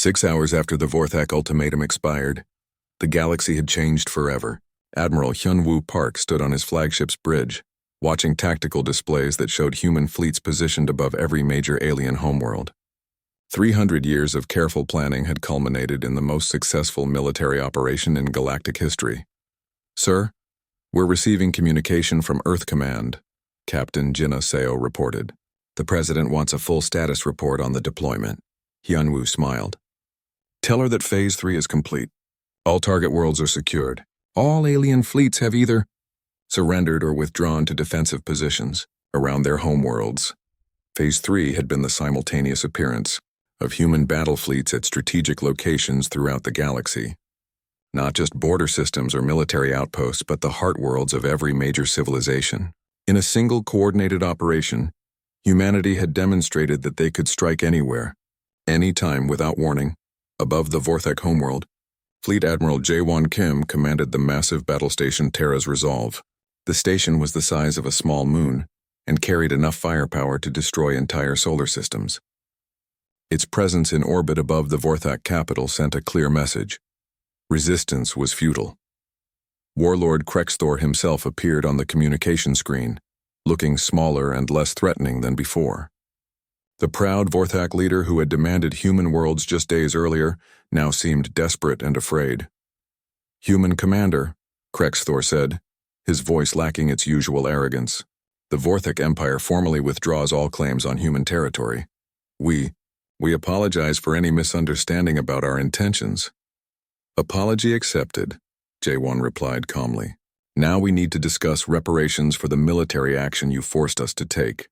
6 hours after the Vorthak ultimatum expired, the galaxy had changed forever. Admiral Hyun-woo Park stood on his flagship's bridge, watching tactical displays that showed human fleets positioned above every major alien homeworld. 300 years of careful planning had culminated in the most successful military operation in galactic history. "Sir, we're receiving communication from Earth Command," Captain Jinna Seo reported. "The President wants a full status report on the deployment." Hyun-woo smiled. "Tell her that Phase 3 is complete. All target worlds are secured. All alien fleets have either surrendered or withdrawn to defensive positions around their homeworlds." Phase 3 had been the simultaneous appearance of human battle fleets at strategic locations throughout the galaxy. Not just border systems or military outposts, but the heart worlds of every major civilization. In a single coordinated operation, humanity had demonstrated that they could strike anywhere, anytime without warning. Above the Vorthak homeworld, Fleet Admiral Jae-won Kim commanded the massive battle station Terra's Resolve. The station was the size of a small moon and carried enough firepower to destroy entire solar systems. Its presence in orbit above the Vorthak capital sent a clear message. Resistance was futile. Warlord Krexthor himself appeared on the communication screen, looking smaller and less threatening than before. The proud Vorthak leader who had demanded human worlds just days earlier now seemed desperate and afraid. "Human commander," Krexthor said, his voice lacking its usual arrogance. "The Vorthak Empire formally withdraws all claims on human territory. We apologize for any misunderstanding about our intentions." "Apology accepted," Jae-won replied calmly. "Now we need to discuss reparations for the military action you forced us to take.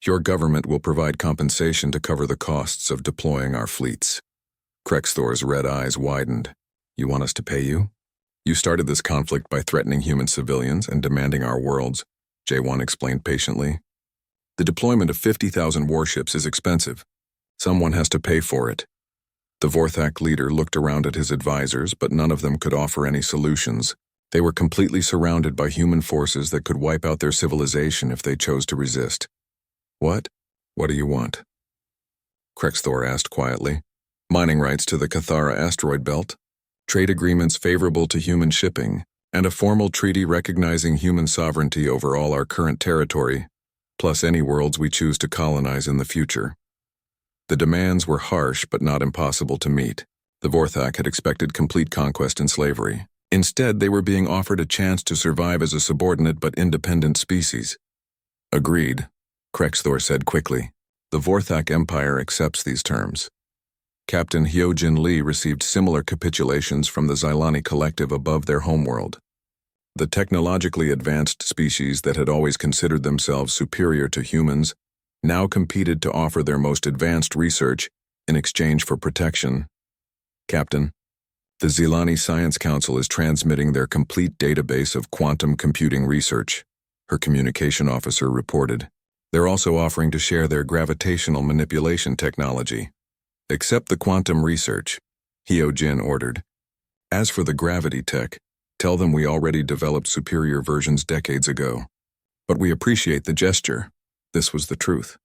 Your government will provide compensation to cover the costs of deploying our fleets." Krexthor's red eyes widened. "You want us to pay you? You started this conflict by threatening human civilians and demanding our worlds," Jae-won explained patiently. "The deployment of 50,000 warships is expensive. Someone has to pay for it." The Vorthak leader looked around at his advisors, but none of them could offer any solutions. They were completely surrounded by human forces that could wipe out their civilization if they chose to resist. What do you want?" Krexthor asked quietly. "Mining rights to the Cathara asteroid belt, trade agreements favorable to human shipping, and a formal treaty recognizing human sovereignty over all our current territory, plus any worlds we choose to colonize in the future." The demands were harsh but not impossible to meet. The Vorthak had expected complete conquest and slavery. Instead, they were being offered a chance to survive as a subordinate but independent species. "Agreed," Krexthor said quickly. "The Vorthak Empire accepts these terms." Captain Hyojin Lee received similar capitulations from the Xylani collective above their homeworld. The technologically advanced species that had always considered themselves superior to humans now competed to offer their most advanced research in exchange for protection. "Captain, the Xylani Science Council is transmitting their complete database of quantum computing research," her communication officer reported. "They're also offering to share their gravitational manipulation technology." "Accept the quantum research," Hyojin ordered. "As for the gravity tech, tell them we already developed superior versions decades ago. But we appreciate the gesture." This was the truth.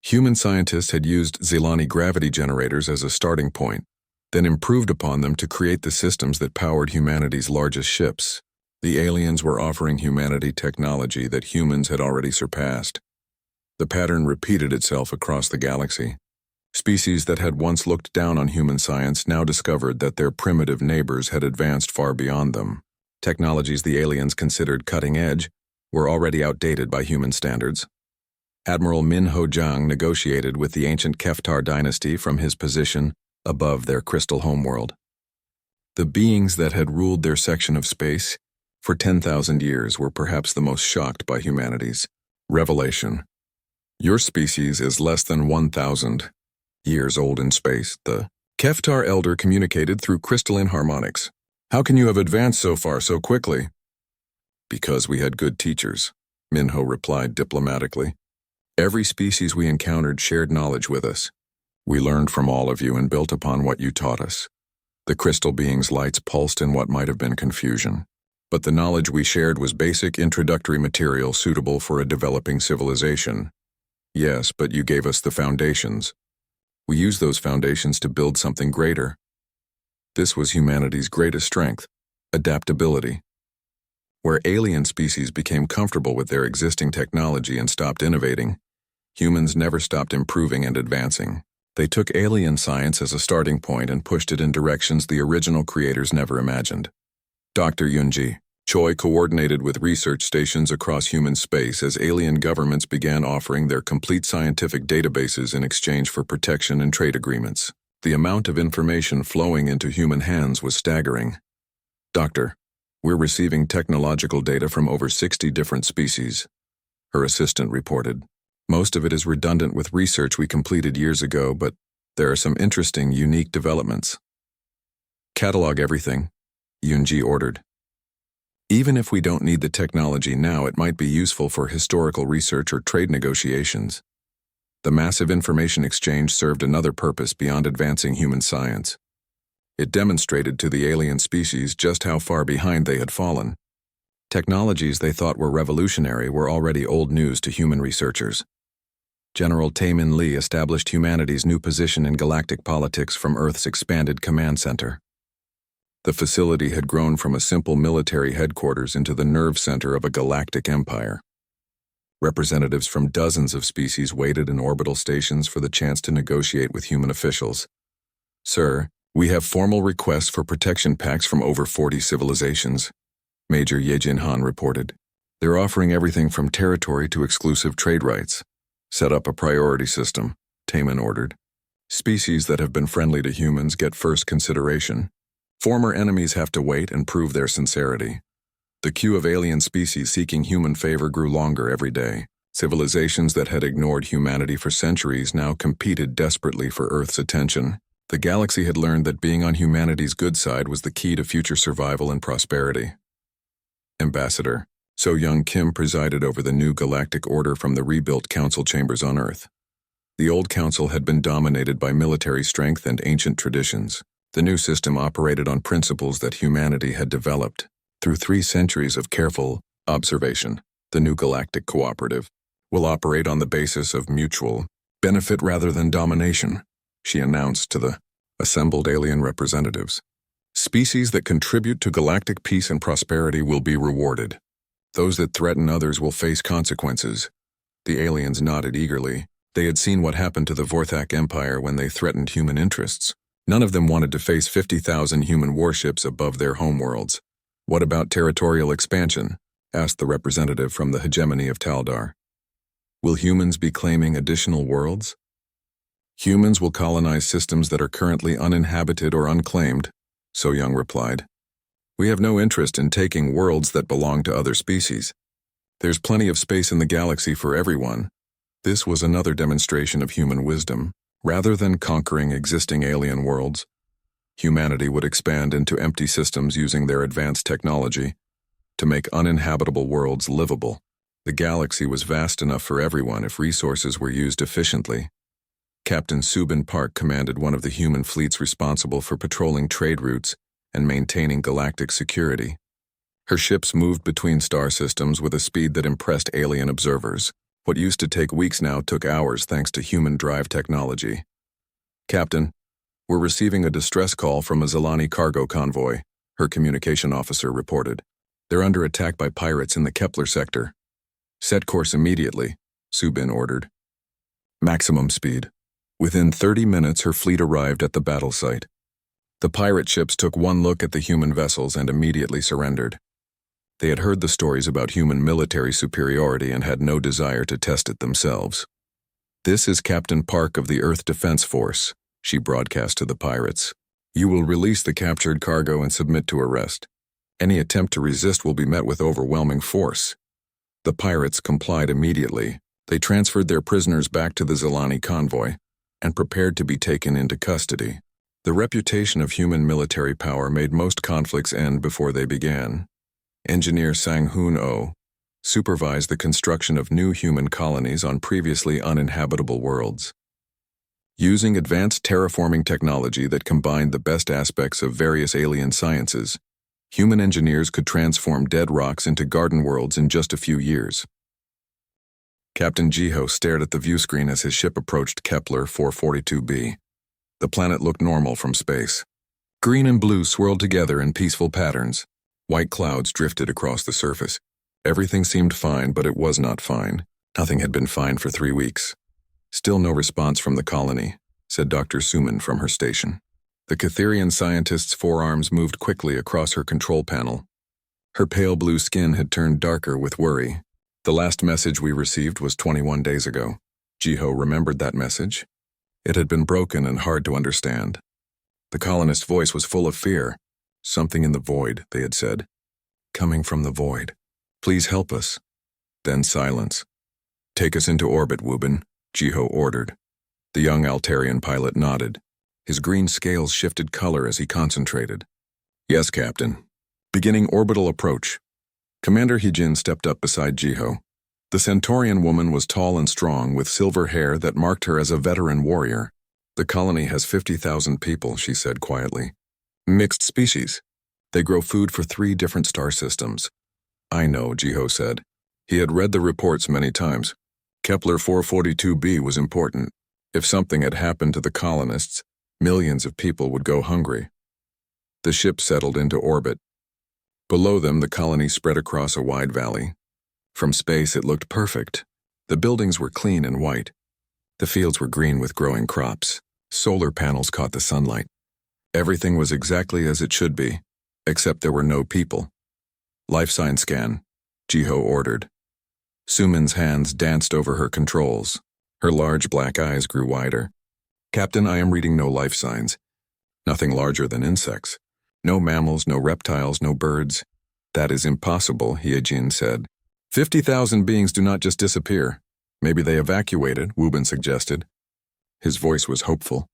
Human scientists had used Xylani gravity generators as a starting point, then improved upon them to create the systems that powered humanity's largest ships. The aliens were offering humanity technology that humans had already surpassed. The pattern repeated itself across the galaxy. Species that had once looked down on human science now discovered that their primitive neighbors had advanced far beyond them. Technologies the aliens considered cutting edge were already outdated by human standards. Admiral Min Ho-jang negotiated with the ancient Keftar dynasty from his position above their crystal homeworld. The beings that had ruled their section of space for 10,000 years were perhaps the most shocked by humanity's revelation. "Your species is less than 1,000 years old in space," the Keftar elder communicated through crystalline harmonics. "How can you have advanced so far so quickly?" "Because we had good teachers," Minho replied diplomatically. "Every species we encountered shared knowledge with us. We learned from all of you and built upon what you taught us." The crystal being's lights pulsed in what might have been confusion. "But the knowledge we shared was basic introductory material suitable for a developing civilization." "Yes, but you gave us the foundations." We use those foundations to build something greater. This was humanity's greatest strength, adaptability. Where alien species became comfortable with their existing technology and stopped innovating, humans never stopped improving and advancing. They took alien science as a starting point and pushed it in directions the original creators never imagined. Dr. Yunji Choi coordinated with research stations across human space as alien governments began offering their complete scientific databases in exchange for protection and trade agreements. The amount of information flowing into human hands was staggering. Doctor, we're receiving technological data from over 60 different species, her assistant reported. Most of it is redundant with research we completed years ago, but there are some interesting, unique developments. Catalog everything, Yunji ordered. Even if we don't need the technology now, it might be useful for historical research or trade negotiations. The massive information exchange served another purpose beyond advancing human science. It demonstrated to the alien species just how far behind they had fallen. Technologies they thought were revolutionary were already old news to human researchers. General Taemin Lee established humanity's new position in galactic politics from Earth's expanded command center. The facility had grown from a simple military headquarters into the nerve center of a galactic empire. Representatives from dozens of species waited in orbital stations for the chance to negotiate with human officials. Sir, we have formal requests for protection packs from over 40 civilizations, Major Yejin Han reported. They're offering everything from territory to exclusive trade rights. Set up a priority system, Taemin ordered. Species that have been friendly to humans get first consideration. Former enemies have to wait and prove their sincerity. The queue of alien species seeking human favor grew longer every day. Civilizations that had ignored humanity for centuries now competed desperately for Earth's attention. The galaxy had learned that being on humanity's good side was the key to future survival and prosperity. Ambassador So Young Kim presided over the new galactic order from the rebuilt council chambers on Earth. The old council had been dominated by military strength and ancient traditions. The new system operated on principles that humanity had developed. Through 3 centuries of careful observation, the new galactic cooperative will operate on the basis of mutual benefit rather than domination, she announced to the assembled alien representatives. Species that contribute to galactic peace and prosperity will be rewarded. Those that threaten others will face consequences. The aliens nodded eagerly. They had seen what happened to the Vorthak Empire when they threatened human interests. None of them wanted to face 50,000 human warships above their homeworlds. What about territorial expansion? Asked the representative from the hegemony of Taldar. Will humans be claiming additional worlds? Humans will colonize systems that are currently uninhabited or unclaimed, So Young replied. We have no interest in taking worlds that belong to other species. There's plenty of space in the galaxy for everyone. This was another demonstration of human wisdom. Rather than conquering existing alien worlds, humanity would expand into empty systems using their advanced technology to make uninhabitable worlds livable. The galaxy was vast enough for everyone if resources were used efficiently. Captain Subin Park commanded one of the human fleets responsible for patrolling trade routes and maintaining galactic security. Her ships moved between star systems with a speed that impressed alien observers. What used to take weeks now took hours thanks to human drive technology. Captain, we're receiving a distress call from a Zilani cargo convoy, her communication officer reported. They're under attack by pirates in the Kepler sector. Set course immediately, Subin ordered. Maximum speed. Within 30 minutes, her fleet arrived at the battle site. The pirate ships took one look at the human vessels and immediately surrendered. They had heard the stories about human military superiority and had no desire to test it themselves. This is Captain Park of the Earth Defense Force, she broadcast to the pirates. You will release the captured cargo and submit to arrest. Any attempt to resist will be met with overwhelming force. The pirates complied immediately. They transferred their prisoners back to the Zilani convoy and prepared to be taken into custody. The reputation of human military power made most conflicts end before they began. Engineer Sang-Hoon Oh supervised the construction of new human colonies on previously uninhabitable worlds. Using advanced terraforming technology that combined the best aspects of various alien sciences, human engineers could transform dead rocks into garden worlds in just a few years. Captain Jiho stared at the view screen as his ship approached Kepler 442b. The planet looked normal from space. Green and blue swirled together in peaceful patterns. White clouds drifted across the surface. Everything seemed fine, but it was not fine. Nothing had been fine for 3 weeks. Still no response from the colony, said Dr. Suman from her station. The Catherian scientist's forearms moved quickly across her control panel. Her pale blue skin had turned darker with worry. The last message we received was 21 days ago. Jiho remembered that message. It had been broken and hard to understand. The colonist's voice was full of fear. Something in the void, they had said. Coming from the void. Please help us. Then silence. Take us into orbit, Wubin, Jiho ordered. The young Altarian pilot nodded. His green scales shifted color as he concentrated. Yes, Captain. Beginning orbital approach. Commander Hijin stepped up beside Jiho. The Centaurian woman was tall and strong, with silver hair that marked her as a veteran warrior. The colony has 50,000 people, she said quietly. Mixed species. They grow food for 3 different star systems. I know, Jiho said. He had read the reports many times. Kepler 442b was important. If something had happened to the colonists, millions of people would go hungry. The ship settled into orbit. Below them, the colony spread across a wide valley. From space, it looked perfect. The buildings were clean and white. The fields were green with growing crops. Solar panels caught the sunlight. Everything was exactly as it should be, except there were no people. Life sign scan, Jiho ordered. Suman's hands danced over her controls. Her large black eyes grew wider. Captain, I am reading no life signs. Nothing larger than insects. No mammals, no reptiles, no birds. That is impossible, Hyejin said. 50,000 beings do not just disappear. Maybe they evacuated, Wubin suggested. His voice was hopeful.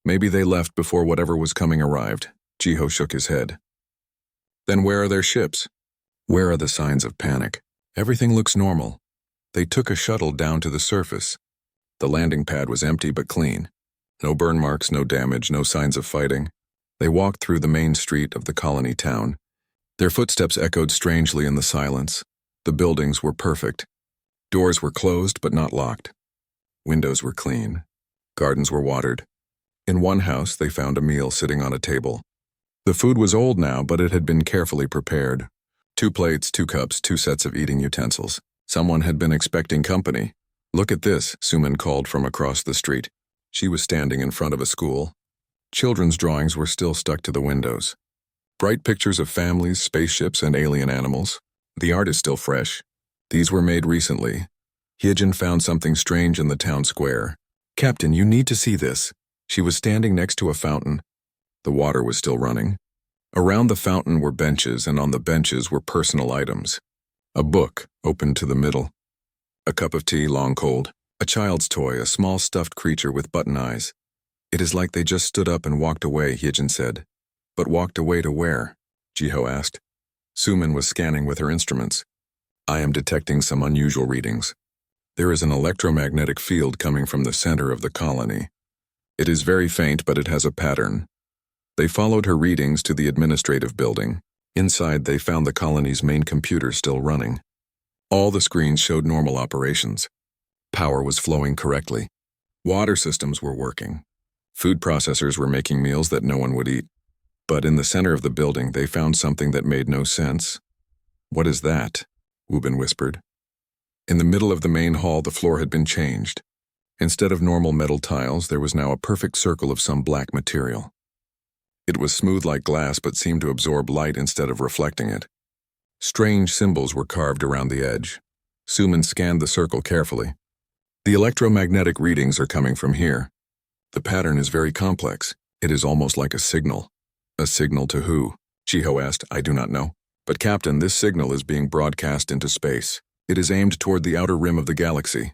Maybe they left before whatever was coming arrived. Jiho shook his head. Then where are their ships? Where are the signs of panic? Everything looks normal. They took a shuttle down to the surface. The landing pad was empty but clean. No burn marks, no damage, no signs of fighting. They walked through the main street of the colony town. Their footsteps echoed strangely in the silence. The buildings were perfect. Doors were closed but not locked. Windows were clean. Gardens were watered. In one house, they found a meal sitting on a table. The food was old now, but it had been carefully prepared. 2 plates, 2 cups, 2 sets of eating utensils. Someone had been expecting company. Look at this, Suman called from across the street. She was standing in front of a school. Children's drawings were still stuck to the windows. Bright pictures of families, spaceships, and alien animals. The art is still fresh. These were made recently. Hyejin found something strange in the town square. Captain, you need to see this. She was standing next to a fountain. The water was still running. Around the fountain were benches, and on the benches were personal items. A book, open to the middle. A cup of tea, long cold. A child's toy, a small stuffed creature with button eyes. It is like they just stood up and walked away, Hyejin said. But walked away to where? Jiho asked. Suman was scanning with her instruments. I am detecting some unusual readings. There is an electromagnetic field coming from the center of the colony. It is very faint, but it has a pattern. They followed her readings to the administrative building. Inside, they found the colony's main computer still running. All the screens showed normal operations. Power was flowing correctly. Water systems were working. Food processors were making meals that no one would eat. But in the center of the building, they found something that made no sense. What is that? Wubin whispered. In the middle of the main hall, the floor had been changed. Instead of normal metal tiles, there was now a perfect circle of some black material. It was smooth like glass but seemed to absorb light instead of reflecting it. Strange symbols were carved around the edge. Suman scanned the circle carefully. The electromagnetic readings are coming from here. The pattern is very complex. It is almost like a signal. A signal to who? Jiho asked. I do not know. But Captain, this signal is being broadcast into space. It is aimed toward the outer rim of the galaxy.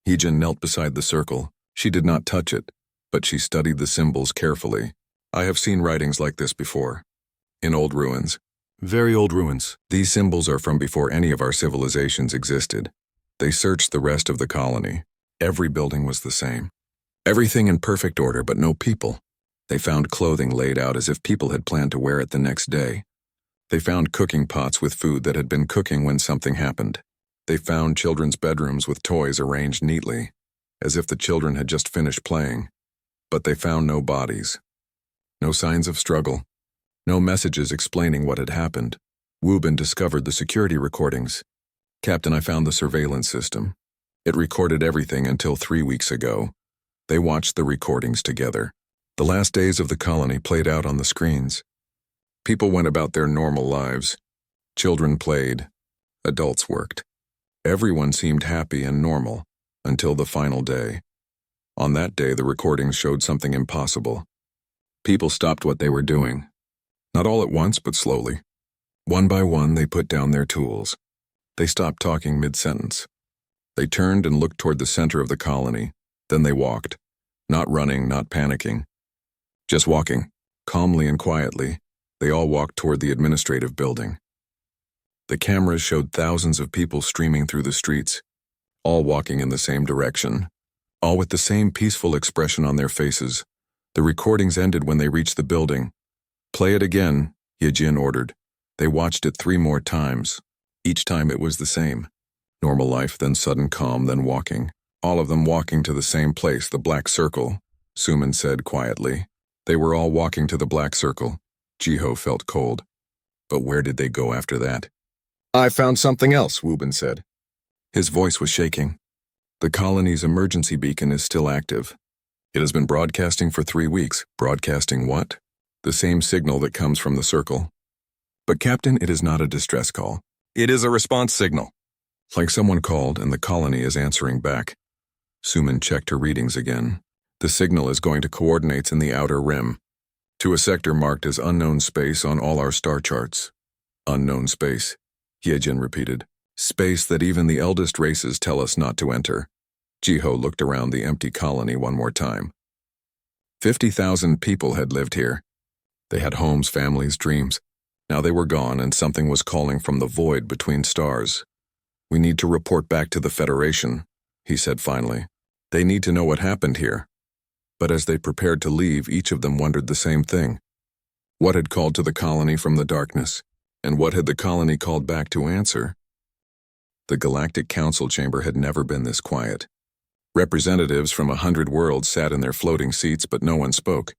Hyejin knelt beside the circle. She did not touch it, but she studied the symbols carefully. I have seen writings like this before. In old ruins. Very old ruins. These symbols are from before any of our civilizations existed. They searched the rest of the colony. Every building was the same. Everything in perfect order, but no people. They found clothing laid out as if people had planned to wear it the next day. They found cooking pots with food that had been cooking when something happened. They found children's bedrooms with toys arranged neatly, as if the children had just finished playing. But they found no bodies. No signs of struggle. No messages explaining what had happened. Wubin discovered the security recordings. Captain, I found the surveillance system. It recorded everything until 3 weeks ago. They watched the recordings together. The last days of the colony played out on the screens. People went about their normal lives. Children played. Adults worked. Everyone seemed happy and normal until the final day. On that day, the recordings showed something impossible. People stopped what they were doing. Not all at once, but slowly. One by one, they put down their tools. They stopped talking mid-sentence. They turned and looked toward the center of the colony. Then they walked. Not running, not panicking. Just walking, calmly and quietly. They all walked toward the administrative building. The cameras showed thousands of people streaming through the streets, all walking in the same direction, all with the same peaceful expression on their faces. The recordings ended when they reached the building. Play it again, Yejin ordered. They watched it 3 more times. Each time it was the same. Normal life, then sudden calm, then walking. All of them walking to the same place, the black circle, Suman said quietly. They were all walking to the black circle. Jiho felt cold. But where did they go after that? I found something else, Wubin said. His voice was shaking. The colony's emergency beacon is still active. It has been broadcasting for 3 weeks. Broadcasting what? The same signal that comes from the circle. But Captain, it is not a distress call. It is a response signal. Like someone called and the colony is answering back. Suman checked her readings again. The signal is going to coordinates in the outer rim, to a sector marked as unknown space on all our star charts. Unknown space, Yejin repeated. Space that even the eldest races tell us not to enter. Jiho looked around the empty colony one more time. 50,000 people had lived here. They had homes, families, dreams. Now they were gone and something was calling from the void between stars. We need to report back to the Federation, he said finally. They need to know what happened here. But as they prepared to leave, each of them wondered the same thing. What had called to the colony from the darkness, and what had the colony called back to answer? The Galactic Council chamber had never been this quiet. Representatives from 100 worlds sat in their floating seats, but no one spoke.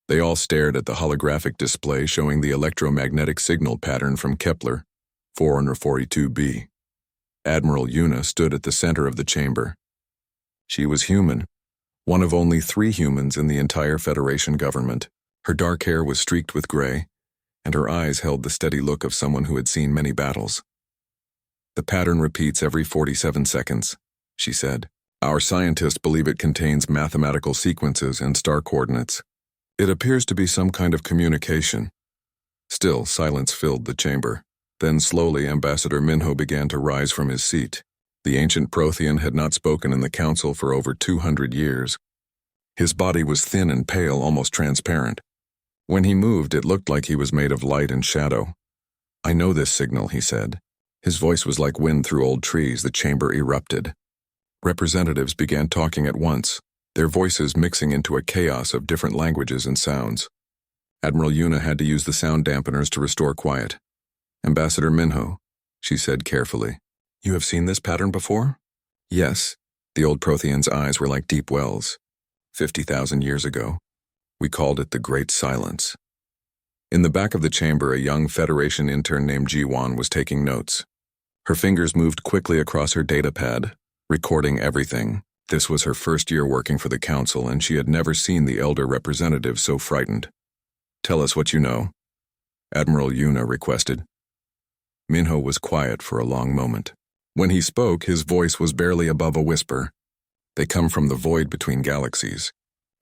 They all stared at the holographic display showing the electromagnetic signal pattern from Kepler, 442b. Admiral Yuna stood at the center of the chamber. She was human, one of only 3 humans in the entire Federation government. Her dark hair was streaked with gray, and her eyes held the steady look of someone who had seen many battles. The pattern repeats every 47 seconds, she said. Our scientists believe it contains mathematical sequences and star coordinates. It appears to be some kind of communication. Still, silence filled the chamber. Then slowly Ambassador Minho began to rise from his seat. The ancient Prothean had not spoken in the council for over 200 years. His body was thin and pale, almost transparent. When he moved, it looked like he was made of light and shadow. I know this signal, he said. His voice was like wind through old trees. The chamber erupted. Representatives began talking at once, their voices mixing into a chaos of different languages and sounds. Admiral Yuna had to use the sound dampeners to restore quiet. Ambassador Minho, she said carefully. You have seen this pattern before? Yes. The old Prothean's eyes were like deep wells. 50,000 years ago. We called it the Great Silence. In the back of the chamber, a young Federation intern named Jiwan was taking notes. Her fingers moved quickly across her data pad, recording everything. This was her first year working for the council, and she had never seen the elder representative so frightened. Tell us what you know, Admiral Yuna requested. Minho was quiet for a long moment. When he spoke, his voice was barely above a whisper. They come from the void between galaxies.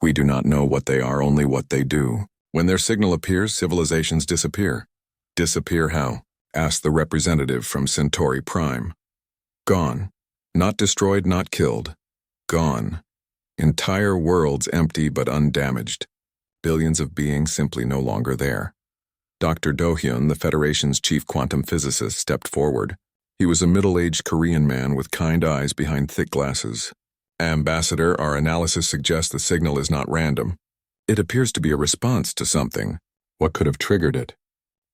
We do not know what they are, only what they do. When their signal appears, civilizations disappear. Disappear how? Asked the representative from SciFiPrime. Gone. Not destroyed, not killed. Gone. Entire worlds empty but undamaged. Billions of beings simply no longer there. Dr. Do-hyun, the Federation's chief quantum physicist, stepped forward. He was a middle-aged Korean man with kind eyes behind thick glasses. Ambassador, our analysis suggests the signal is not random. It appears to be a response to something. What could have triggered it?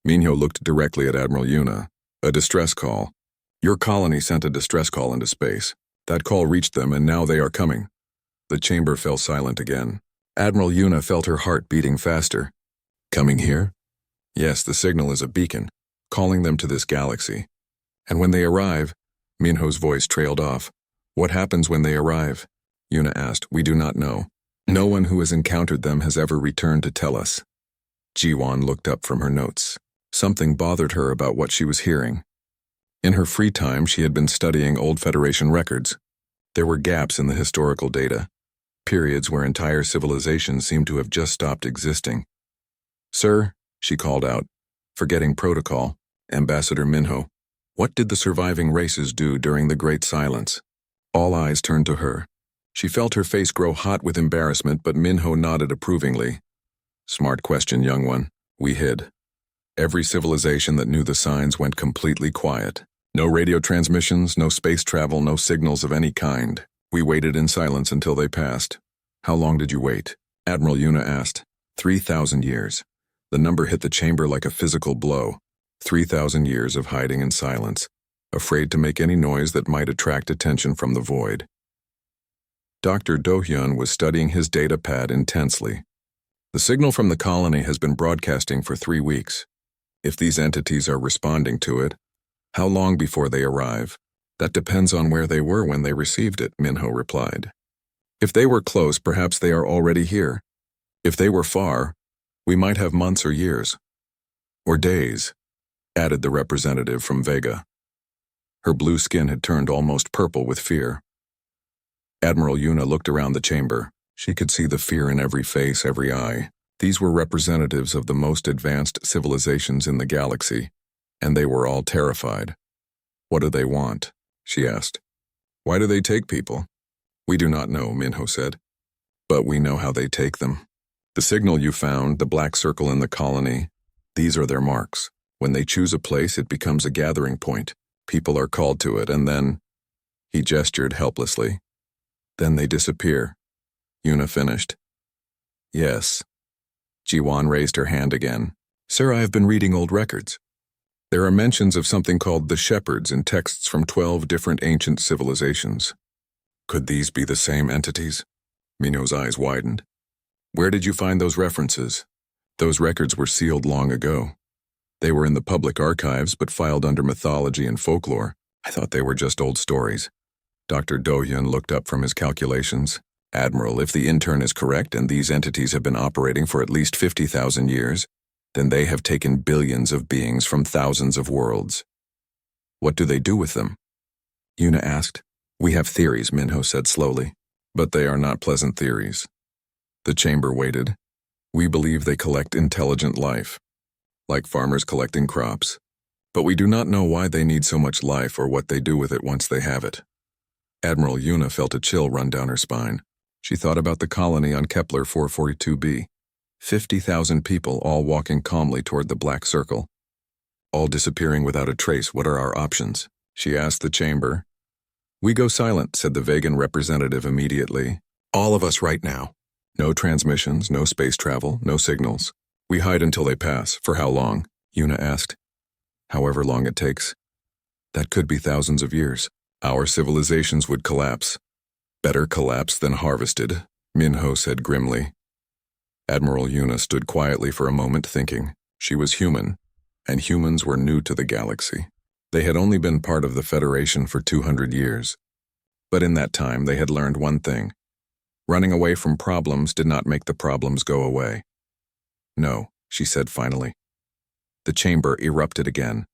Minho looked directly at Admiral Yuna. A distress call. Your colony sent a distress call into space. That call reached them, and now they are coming. The chamber fell silent again. Admiral Yuna felt her heart beating faster. Coming here? Yes, the signal is a beacon, calling them to this galaxy. And when they arrive, Minho's voice trailed off. What happens when they arrive? Yuna asked. We do not know. No one who has encountered them has ever returned to tell us. Jiwan looked up from her notes. Something bothered her about what she was hearing. In her free time, she had been studying old Federation records. There were gaps in the historical data, periods where entire civilizations seemed to have just stopped existing. Sir, she called out, forgetting protocol, Ambassador Minho. What did the surviving races do during the Great Silence? All eyes turned to her. She felt her face grow hot with embarrassment, but Minho nodded approvingly. Smart question, young one. We hid. Every civilization that knew the signs went completely quiet. No radio transmissions, no space travel, no signals of any kind. We waited in silence until they passed. How long did you wait? Admiral Yuna asked. 3,000 years. The number hit the chamber like a physical blow. 3,000 years of hiding in silence, afraid to make any noise that might attract attention from the void. Dr. Do-hyun was studying his data pad intensely. The signal from the colony has been broadcasting for 3 weeks. If these entities are responding to it, how long before they arrive? That depends on where they were when they received it, Minho replied. If they were close, perhaps they are already here. If they were far, we might have months or years. Or days, added the representative from Vega. Her blue skin had turned almost purple with fear. Admiral Yuna looked around the chamber. She could see the fear in every face, every eye. These were representatives of the most advanced civilizations in the galaxy, and they were all terrified. What do they want? She asked. Why do they take people? We do not know, Minho said. But we know how they take them. The signal you found, the black circle in the colony, these are their marks. When they choose a place, it becomes a gathering point. People are called to it, and then... He gestured helplessly. Then they disappear. Yuna finished. Yes. Jiwan raised her hand again. Sir, I have been reading old records. There are mentions of something called the Shepherds in texts from 12 different ancient civilizations. Could these be the same entities? Minho's eyes widened. Where did you find those references? Those records were sealed long ago. They were in the public archives, but filed under mythology and folklore. I thought they were just old stories. Dr. Do-hyun looked up from his calculations. Admiral, if the intern is correct and these entities have been operating for at least 50,000 years, then they have taken billions of beings from thousands of worlds. What do they do with them? Yuna asked. We have theories, Minho said slowly, but they are not pleasant theories. The chamber waited. We believe they collect intelligent life, like farmers collecting crops, but we do not know why they need so much life or what they do with it once they have it. Admiral Yuna felt a chill run down her spine. She thought about the colony on Kepler 442b. 50,000 people all walking calmly toward the black circle. All disappearing without a trace. What are our options? She asked the chamber. We go silent, said the Vegan representative immediately. All of us right now. No transmissions, no space travel, no signals. We hide until they pass. For how long? Yuna asked. However long it takes. That could be thousands of years. Our civilizations would collapse. Better collapse than harvested, Minho said grimly. Admiral Yuna stood quietly for a moment thinking. She was human, and humans were new to the galaxy. They had only been part of the Federation for 200 years. But in that time, they had learned one thing. Running away from problems did not make the problems go away. No, she said finally. The chamber erupted again.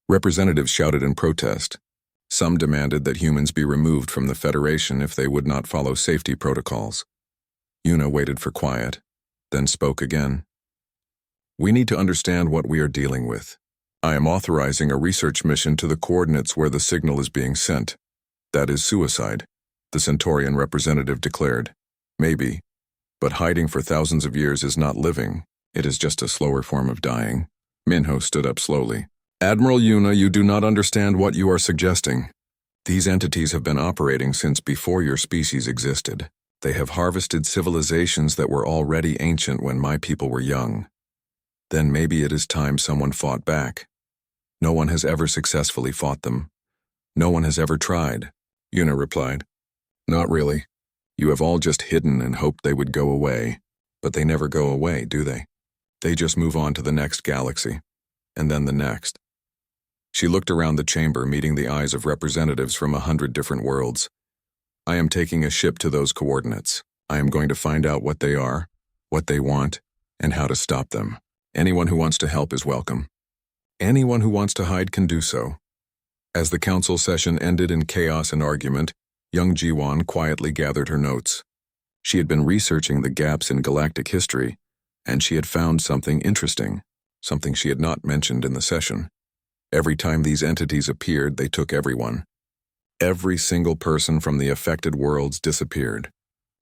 Representatives shouted in protest. Some demanded that humans be removed from the Federation if they would not follow safety protocols. Yuna waited for quiet, then spoke again. We need to understand what we are dealing with. I am authorizing a research mission to the coordinates where the signal is being sent. That is suicide, the Centaurian representative declared. Maybe, but hiding for thousands of years is not living. It is just a slower form of dying. Minho stood up slowly. Admiral Yuna, you do not understand what you are suggesting. These entities have been operating since before your species existed. They have harvested civilizations that were already ancient when my people were young. Then maybe it is time someone fought back. No one has ever successfully fought them, No one has ever tried, Yuna replied. Not really. You have all just hidden and hoped they would go away. But they never go away, do they? They just move on to the next galaxy. And then the next. She looked around the chamber, meeting the eyes of representatives from 100 different worlds. I am taking a ship to those coordinates. I am going to find out what they are, what they want, and how to stop them. Anyone who wants to help is welcome. Anyone who wants to hide can do so. As the council session ended in chaos and argument, young Jiwon quietly gathered her notes. She had been researching the gaps in galactic history, and she had found something interesting, something she had not mentioned in the session. Every time these entities appeared, they took everyone. Every single person from the affected worlds disappeared,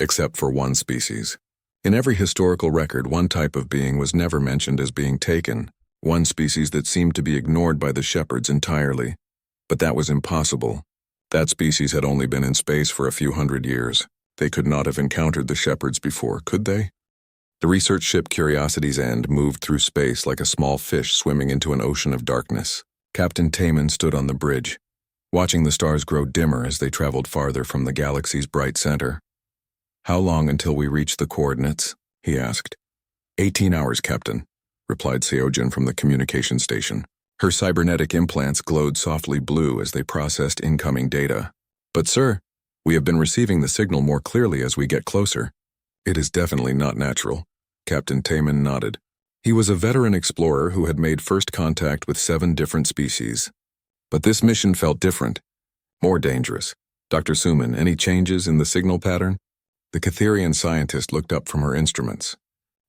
except for one species. In every historical record, one type of being was never mentioned as being taken, one species that seemed to be ignored by the shepherds entirely. But that was impossible. That species had only been in space for a few hundred years. They could not have encountered the shepherds before, could they? The research ship Curiosity's End moved through space like a small fish swimming into an ocean of darkness. Captain Taman stood on the bridge, watching the stars grow dimmer as they traveled farther from the galaxy's bright center. How long until we reach the coordinates? He asked. 18 hours, Captain, replied Seojin from the communication station. Her cybernetic implants glowed softly blue as they processed incoming data. But sir, we have been receiving the signal more clearly as we get closer. It is definitely not natural. Captain Taman nodded. He was a veteran explorer who had made first contact with 7 different species. But this mission felt different, more dangerous. Dr. Suman, any changes in the signal pattern? The Catherian scientist looked up from her instruments.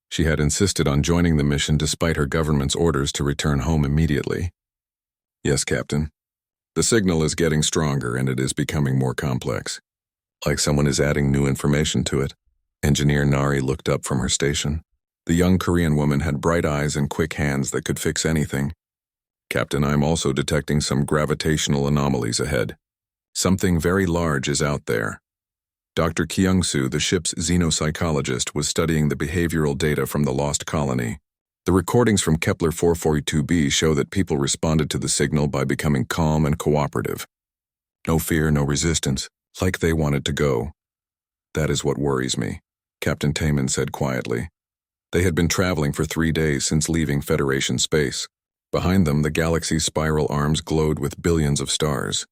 She had insisted on joining the mission despite her government's orders to return home immediately. Yes, Captain. The signal is getting stronger and it is becoming more complex. Like someone is adding new information to it. Engineer Nari looked up from her station. The young Korean woman had bright eyes and quick hands that could fix anything. Captain, I am also detecting some gravitational anomalies ahead. Something very large is out there. Dr. Kyung-soo, the ship's xenopsychologist, was studying the behavioral data from the lost colony. The recordings from Kepler 442b show that people responded to the signal by becoming calm and cooperative. No fear, no resistance, like they wanted to go. That is what worries me, Captain Taman said quietly. They had been traveling for 3 days since leaving Federation space. Behind them, the galaxy's spiral arms glowed with billions of stars.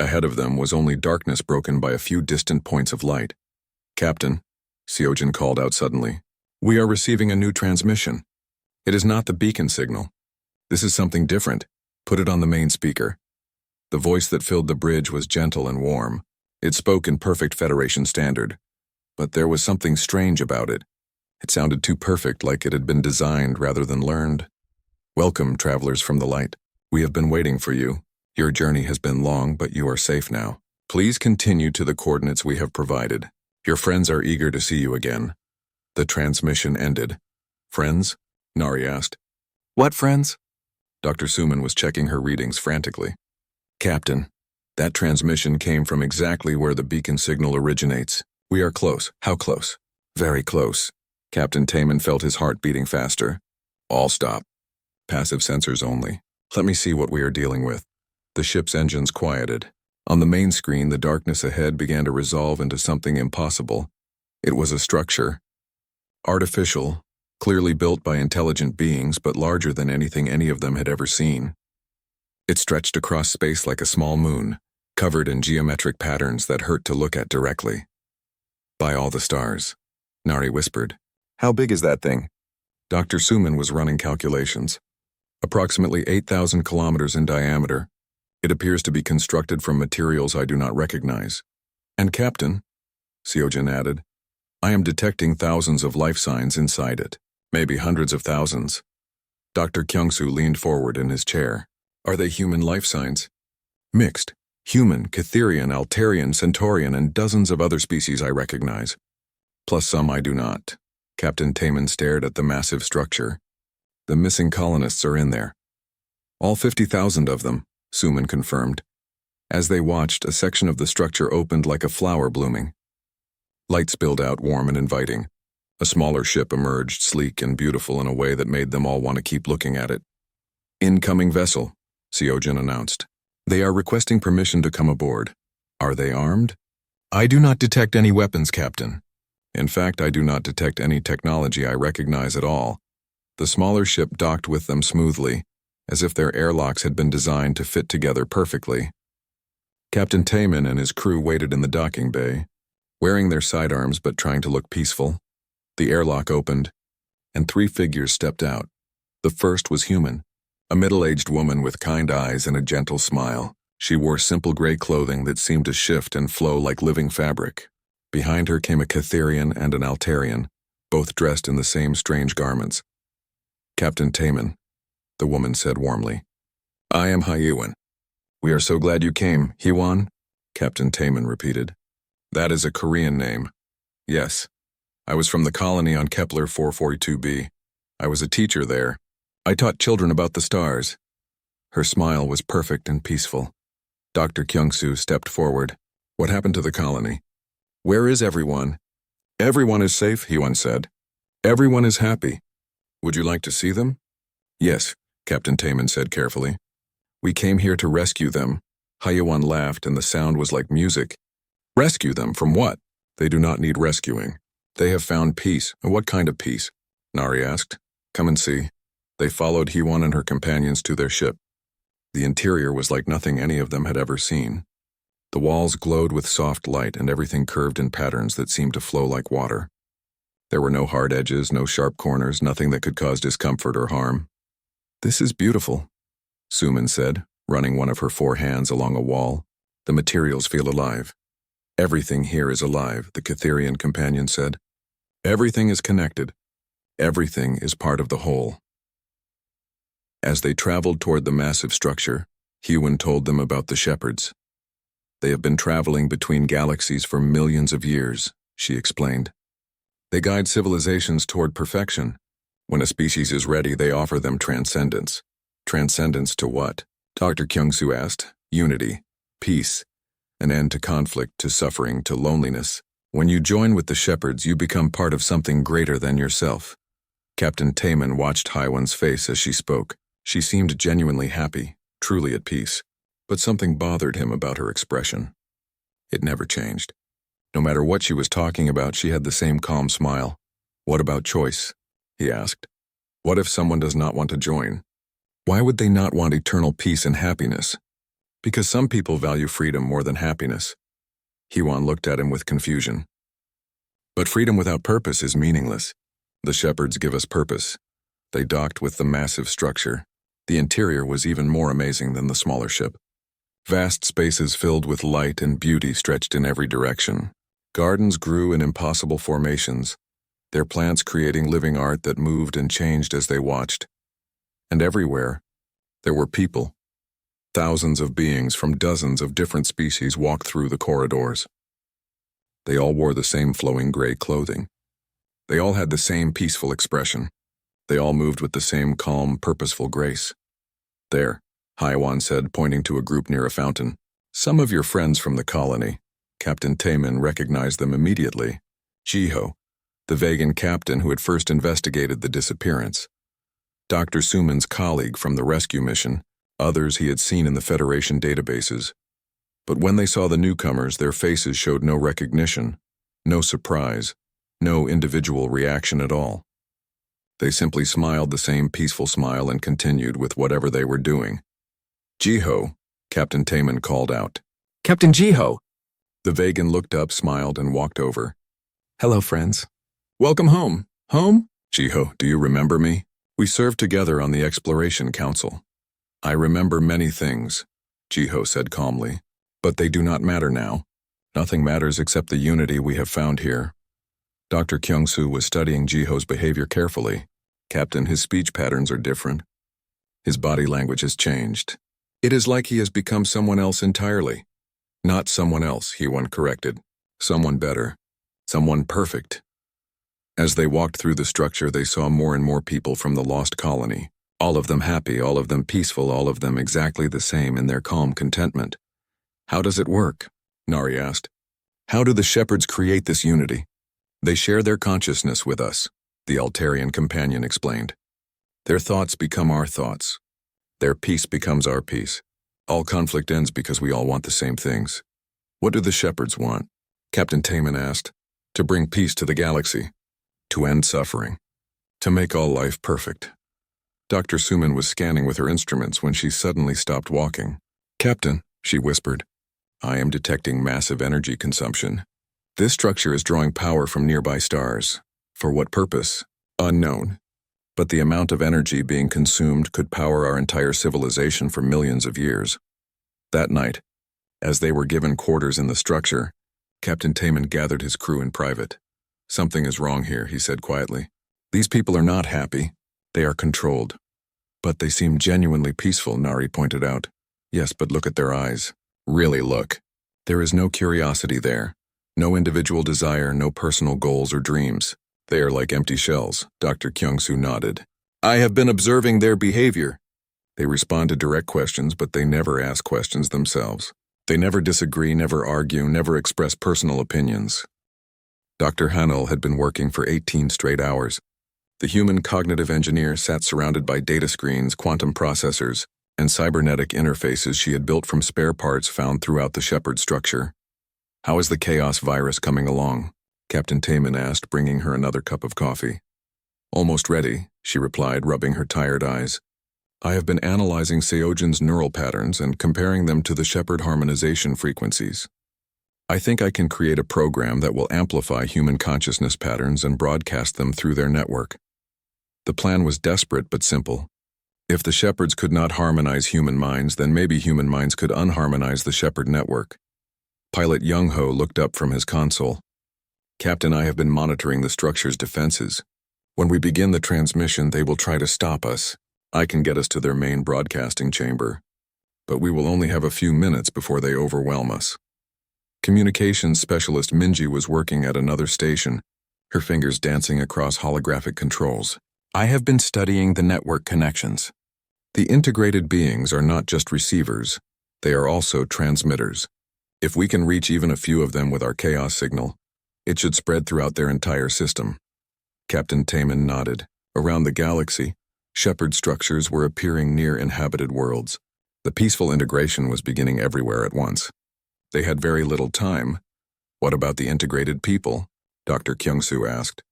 Ahead of them was only darkness broken by a few distant points of light. Captain, Seojin called out suddenly, we are receiving a new transmission. It is not the beacon signal. This is something different. Put it on the main speaker. The voice that filled the bridge was gentle and warm. It spoke in perfect Federation standard. But there was something strange about it. It sounded too perfect, like it had been designed rather than learned. Welcome, travelers from the light. We have been waiting for you. Your journey has been long, but you are safe now. Please continue to the coordinates we have provided. Your friends are eager to see you again. The transmission ended. Friends? Nari asked. What friends? Dr. Suman was checking her readings frantically. Captain, that transmission came from exactly where the beacon signal originates. We are close. How close? Very close. Captain Taman felt his heart beating faster. All stop. Passive sensors only. Let me see what we are dealing with. The ship's engines quieted. On the main screen, the darkness ahead began to resolve into something impossible. It was a structure. Artificial, clearly built by intelligent beings, but larger than anything any of them had ever seen. It stretched across space like a small moon, covered in geometric patterns that hurt to look at directly. By all the stars, Nari whispered. How big is that thing? Dr. Suman was running calculations. Approximately 8,000 kilometers in diameter. It appears to be constructed from materials I do not recognize. And Captain, Seojin added, I am detecting thousands of life signs inside it, maybe hundreds of thousands. Dr. Kyung-soo leaned forward in his chair. Are they human life signs? Mixed. Human, Catherian, Altarian, Centaurian, and dozens of other species I recognize. Plus some I do not. Captain Taman stared at the massive structure. The missing colonists are in there. All 50,000 of them, Suman confirmed. As they watched, a section of the structure opened like a flower blooming. Light spilled out, warm and inviting. A smaller ship emerged, sleek and beautiful in a way that made them all want to keep looking at it. Incoming vessel, Seojin announced. They are requesting permission to come aboard. Are they armed? I do not detect any weapons, Captain. In fact, I do not detect any technology I recognize at all. The smaller ship docked with them smoothly, as if their airlocks had been designed to fit together perfectly. Captain Taman and his crew waited in the docking bay, wearing their sidearms but trying to look peaceful. The airlock opened, and 3 figures stepped out. The first was human, a middle-aged woman with kind eyes and a gentle smile. She wore simple gray clothing that seemed to shift and flow like living fabric. Behind her came a Catherian and an Altarian, both dressed in the same strange garments. Captain Taman, the woman said warmly. I am Hyuan. We are so glad you came, Hyuan, Captain Taman repeated. That is a Korean name. Yes. I was from the colony on Kepler 442b. I was a teacher there. I taught children about the stars. Her smile was perfect and peaceful. Dr. Kyung-soo stepped forward. What happened to the colony? Where is everyone? Everyone is safe, Hyuan said. Everyone is happy. Would you like to see them? Yes, Captain Taman said carefully. We came here to rescue them. Hyuan laughed and the sound was like music. Rescue them from what? They do not need rescuing. They have found peace. What kind of peace? Nari asked. Come and see. They followed Hyuan and her companions to their ship. The interior was like nothing any of them had ever seen. The walls glowed with soft light and everything curved in patterns that seemed to flow like water. There were no hard edges, no sharp corners, nothing that could cause discomfort or harm. This is beautiful, Suman said, running one of her 4 hands along a wall. The materials feel alive. Everything here is alive, the Catherian companion said. Everything is connected. Everything is part of the whole. As they traveled toward the massive structure, Hyuan told them about the shepherds. They have been traveling between galaxies for millions of years, she explained. They guide civilizations toward perfection. When a species is ready, they offer them transcendence. Transcendence to what? Dr. Kyung-soo asked. Unity, peace, an end to conflict, to suffering, to loneliness. When you join with the shepherds, you become part of something greater than yourself. Captain Taman watched Hyuan's face as she spoke. She seemed genuinely happy, truly at peace, but something bothered him about her expression. It never changed. No matter what she was talking about, she had the same calm smile. What about choice? He asked. What if someone does not want to join? Why would they not want eternal peace and happiness? Because some people value freedom more than happiness. Hyuan looked at him with confusion. But freedom without purpose is meaningless. The shepherds give us purpose. They docked with the massive structure. The interior was even more amazing than the smaller ship. Vast spaces filled with light and beauty stretched in every direction. Gardens grew in impossible formations, their plants creating living art that moved and changed as they watched. And everywhere, there were people. Thousands of beings from dozens of different species walked through the corridors. They all wore the same flowing gray clothing. They all had the same peaceful expression. They all moved with the same calm, purposeful grace. There, Hyuan said, pointing to a group near a fountain. Some of your friends from the colony. Captain Taman recognized them immediately. Jiho, the Vegan captain who had first investigated the disappearance. Dr. Suman's colleague from the rescue mission, others he had seen in the Federation databases. But when they saw the newcomers, their faces showed no recognition, no surprise, no individual reaction at all. They simply smiled the same peaceful smile and continued with whatever they were doing. Jiho, Captain Taman called out. Captain Jiho! The Vegan looked up, smiled, and walked over. Hello, friends. Welcome home. Home? Jiho, do you remember me? We served together on the Exploration Council. I remember many things, Jiho said calmly, but they do not matter now. Nothing matters except the unity we have found here. Dr. Kyung-soo was studying Jiho's behavior carefully. Captain, his speech patterns are different. His body language has changed. It is like he has become someone else entirely. Not someone else, Hyuan corrected. Someone better. Someone perfect. As they walked through the structure, they saw more and more people from the lost colony. All of them happy, all of them peaceful, all of them exactly the same in their calm contentment. How does it work? Nari asked. How do the shepherds create this unity? They share their consciousness with us, the Altarian companion explained. Their thoughts become our thoughts. Their peace becomes our peace. All conflict ends because we all want the same things. What do the shepherds want? Captain Taman asked. To bring peace to the galaxy. To end suffering. To make all life perfect. Dr. Suman was scanning with her instruments when she suddenly stopped walking. Captain, she whispered, I am detecting massive energy consumption. This structure is drawing power from nearby stars. For what purpose? Unknown. But the amount of energy being consumed could power our entire civilization for millions of years. That night, as they were given quarters in the structure, Captain Taman gathered his crew in private. Something is wrong here, he said quietly. These people are not happy. They are controlled. But they seem genuinely peaceful, Nari pointed out. Yes, but look at their eyes. Really look. There is no curiosity there. No individual desire, no personal goals or dreams. They are like empty shells, Dr. Kyung-soo nodded. I have been observing their behavior. They respond to direct questions, but they never ask questions themselves. They never disagree, never argue, never express personal opinions. Dr. Hanul had been working for 18 straight hours. The human cognitive engineer sat surrounded by data screens, quantum processors, and cybernetic interfaces she had built from spare parts found throughout the Shepherd structure. How is the chaos virus coming along? Captain Taman asked, bringing her another cup of coffee. Almost ready, she replied, rubbing her tired eyes. I have been analyzing Seojin's neural patterns and comparing them to the Shepherd harmonization frequencies. I think I can create a program that will amplify human consciousness patterns and broadcast them through their network. The plan was desperate but simple. If the Shepherds could not harmonize human minds, then maybe human minds could unharmonize the Shepherd network. Pilot Young-ho looked up from his console. Captain, I have been monitoring the structure's defenses. When we begin the transmission, they will try to stop us. I can get us to their main broadcasting chamber. But we will only have a few minutes before they overwhelm us. Communications specialist Minji was working at another station, her fingers dancing across holographic controls. I have been studying the network connections. The integrated beings are not just receivers, they are also transmitters. If we can reach even a few of them with our chaos signal, it should spread throughout their entire system. Captain Taman nodded. Around the galaxy, Shepherd structures were appearing near inhabited worlds. The peaceful integration was beginning everywhere at once. They had very little time. What about the integrated people? Dr. Kyung-soo asked.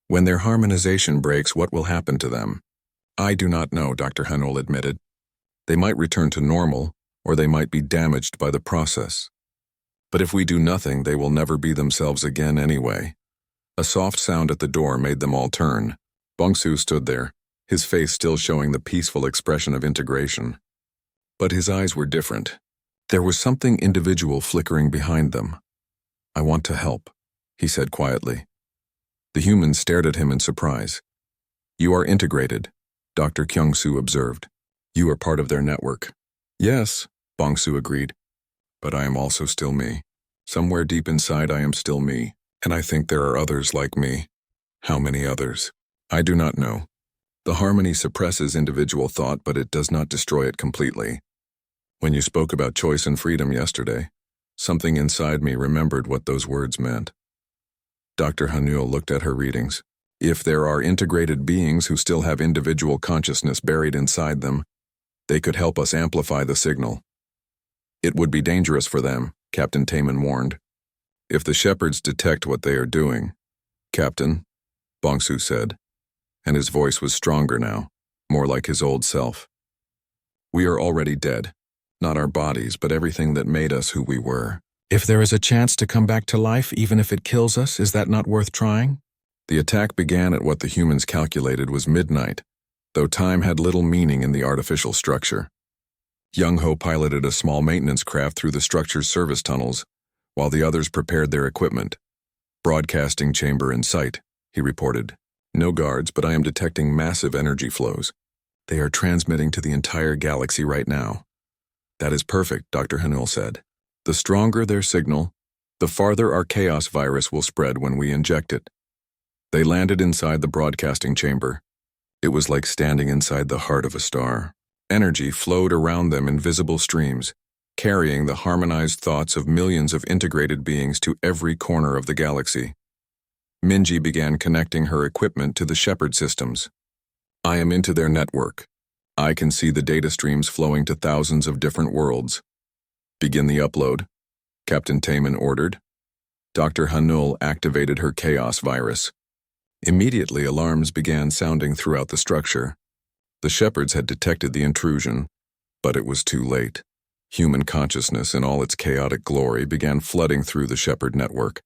When their harmonization breaks, what will happen to them? I do not know, Dr. Hanul admitted. They might return to normal, or they might be damaged by the process. But if we do nothing, they will never be themselves again anyway. A soft sound at the door made them all turn. Bong-soo stood there, his face still showing the peaceful expression of integration. But his eyes were different. There was something individual flickering behind them. I want to help, he said quietly. The humans stared at him in surprise. You are integrated, Dr. Kyung-soo observed. You are part of their network. Yes, Bong-soo agreed. But I am also still me. Somewhere deep inside I am still me, and I think there are others like me. How many others? I do not know. The harmony suppresses individual thought, but it does not destroy it completely. When you spoke about choice and freedom yesterday, something inside me remembered what those words meant. Dr. Hanul looked at her readings. If there are integrated beings who still have individual consciousness buried inside them, they could help us amplify the signal. It would be dangerous for them, Captain Taman warned. If the Shepherds detect what they are doing, Captain, Bong-soo said, and his voice was stronger now, more like his old self. We are already dead, not our bodies, but everything that made us who we were. If there is a chance to come back to life, even if it kills us, is that not worth trying? The attack began at what the humans calculated was midnight, though time had little meaning in the artificial structure. Young-ho piloted a small maintenance craft through the structure's service tunnels, while the others prepared their equipment. Broadcasting chamber in sight, he reported. No guards, but I am detecting massive energy flows. They are transmitting to the entire galaxy right now. That is perfect, Dr. Hanul said. The stronger their signal, the farther our chaos virus will spread when we inject it. They landed inside the broadcasting chamber. It was like standing inside the heart of a star. Energy flowed around them in visible streams, carrying the harmonized thoughts of millions of integrated beings to every corner of the galaxy. Minji began connecting her equipment to the Shepherd systems. I am into their network. I can see the data streams flowing to thousands of different worlds. Begin the upload, Captain Taman ordered. Dr. Hanul activated her chaos virus. Immediately, alarms began sounding throughout the structure. The shepherds had detected the intrusion, but it was too late. Human consciousness in all its chaotic glory began flooding through the shepherd network.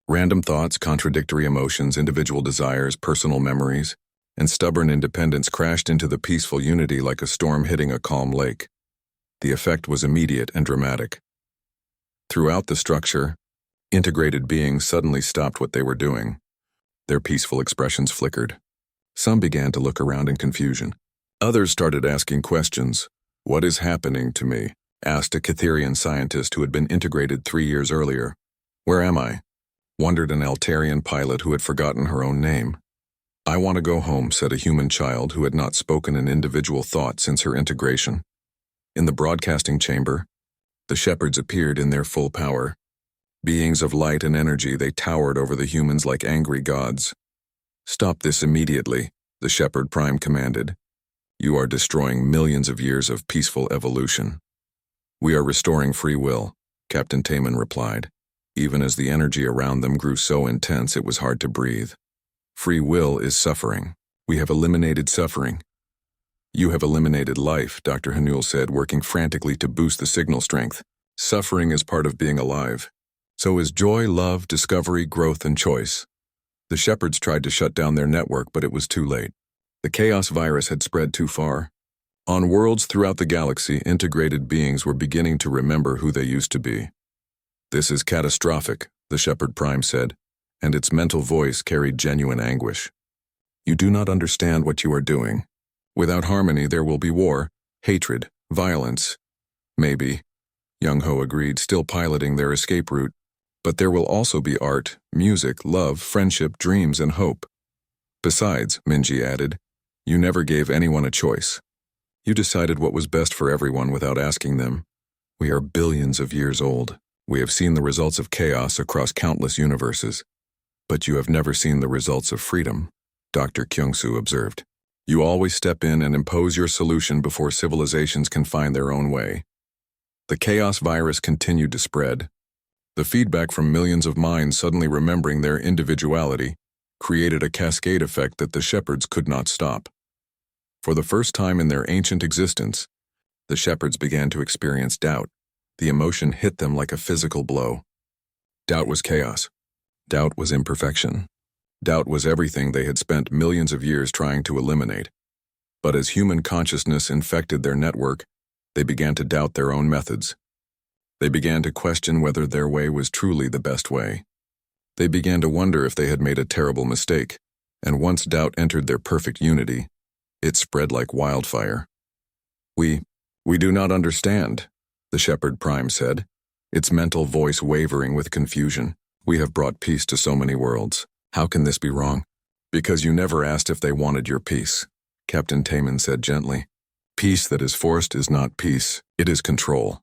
Random thoughts, contradictory emotions, individual desires, personal memories, and stubborn independence crashed into the peaceful unity like a storm hitting a calm lake. The effect was immediate and dramatic. Throughout the structure, integrated beings suddenly stopped what they were doing. Their peaceful expressions flickered. Some began to look around in confusion. Others started asking questions. "What is happening to me?" asked a Catherian scientist who had been integrated 3 years earlier. "Where am I?" wondered an Altarian pilot who had forgotten her own name. "I want to go home," said a human child who had not spoken an individual thought since her integration. In the broadcasting chamber, the shepherds appeared in their full power. Beings of light and energy, they towered over the humans like angry gods. "Stop this immediately," the SciFiPrime commanded. "You are destroying millions of years of peaceful evolution." "We are restoring free will," Captain Taman replied. Even as the energy around them grew so intense it was hard to breathe. "Free will is suffering. We have eliminated suffering." "You have eliminated life," Dr. Hanul said, working frantically to boost the signal strength. "Suffering is part of being alive. So is joy, love, discovery, growth, and choice." The shepherds tried to shut down their network, but it was too late. The chaos virus had spread too far. On worlds throughout the galaxy, integrated beings were beginning to remember who they used to be. "This is catastrophic," the SciFiPrime said, and its mental voice carried genuine anguish. "You do not understand what you are doing. Without harmony, there will be war, hatred, violence." "Maybe," Young Ho agreed, still piloting their escape route. "But there will also be art, music, love, friendship, dreams, and hope." "Besides," Minji added, "you never gave anyone a choice. You decided what was best for everyone without asking them. We are billions of years old. We have seen the results of chaos across countless universes. But you have never seen the results of freedom," Dr. Kyungsoo observed. "You always step in and impose your solution before civilizations can find their own way." The chaos virus continued to spread. The feedback from millions of minds suddenly remembering their individuality created a cascade effect that the shepherds could not stop. For the first time in their ancient existence, the shepherds began to experience doubt. The emotion hit them like a physical blow. Doubt was chaos. Doubt was imperfection. Doubt was everything they had spent millions of years trying to eliminate. But as human consciousness infected their network, they began to doubt their own methods. They began to question whether their way was truly the best way. They began to wonder if they had made a terrible mistake, and once doubt entered their perfect unity, it spread like wildfire. We do not understand," the SciFiPrime said, its mental voice wavering with confusion. "We have brought peace to so many worlds. How can this be wrong?" "Because you never asked if they wanted your peace," Captain Taman said gently. "Peace that is forced is not peace, it is control."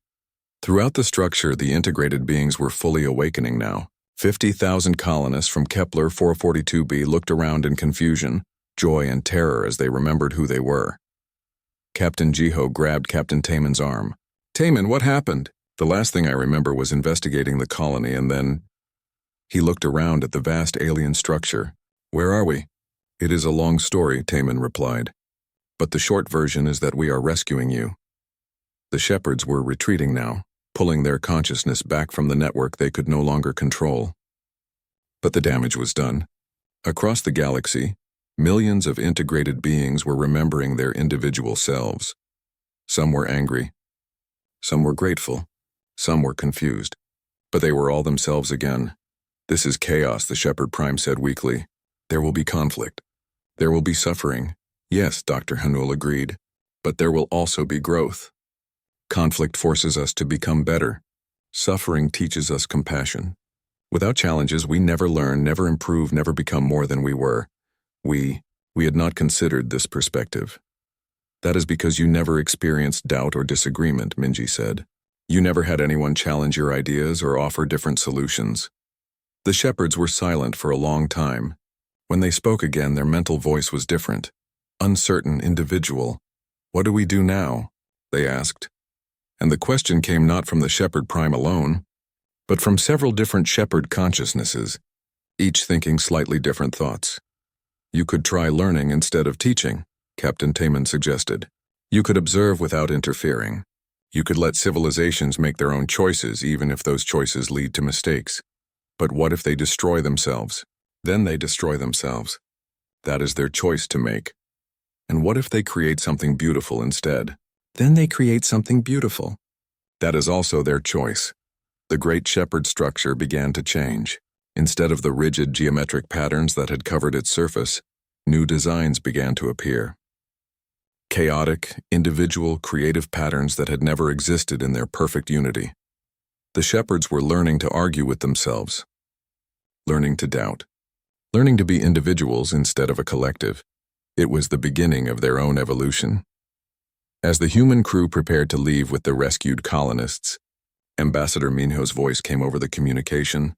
Throughout the structure, the integrated beings were fully awakening now. 50,000 colonists from Kepler 442b looked around in confusion, joy, and terror as they remembered who they were. Captain Jiho grabbed Captain Taman's arm. "Taman, what happened?" "The last thing I remember was investigating the colony and then—" He looked around at the vast alien structure. "Where are we?" "It is a long story," Taman replied. "But the short version is that we are rescuing you." The shepherds were retreating now, pulling their consciousness back from the network they could no longer control. But the damage was done. Across the galaxy, millions of integrated beings were remembering their individual selves. Some were angry. Some were grateful. Some were confused. But they were all themselves again. "This is chaos," the SciFiPrime said weakly. "There will be conflict. There will be suffering." "Yes," Dr. Hanul agreed. "But there will also be growth. Conflict forces us to become better. Suffering teaches us compassion. Without challenges, we never learn, never improve, never become more than we were. We had not considered this perspective." "That is because you never experienced doubt or disagreement," Minji said. "You never had anyone challenge your ideas or offer different solutions." The shepherds were silent for a long time. When they spoke again, their mental voice was different, uncertain, individual. "What do we do now?" they asked. And the question came not from the Shepherd Prime alone, but from several different Shepherd consciousnesses, each thinking slightly different thoughts. "You could try learning instead of teaching," Captain Taman suggested. "You could observe without interfering. You could let civilizations make their own choices, even if those choices lead to mistakes. But what if they destroy themselves? Then they destroy themselves. That is their choice to make. And what if they create something beautiful instead? Then they create something beautiful. That is also their choice." The great shepherd structure began to change. Instead of the rigid geometric patterns that had covered its surface, new designs began to appear. Chaotic, individual, creative patterns that had never existed in their perfect unity. The shepherds were learning to argue with themselves, learning to doubt, learning to be individuals instead of a collective. It was the beginning of their own evolution. As the human crew prepared to leave with the rescued colonists, Ambassador Minho's voice came over the communication.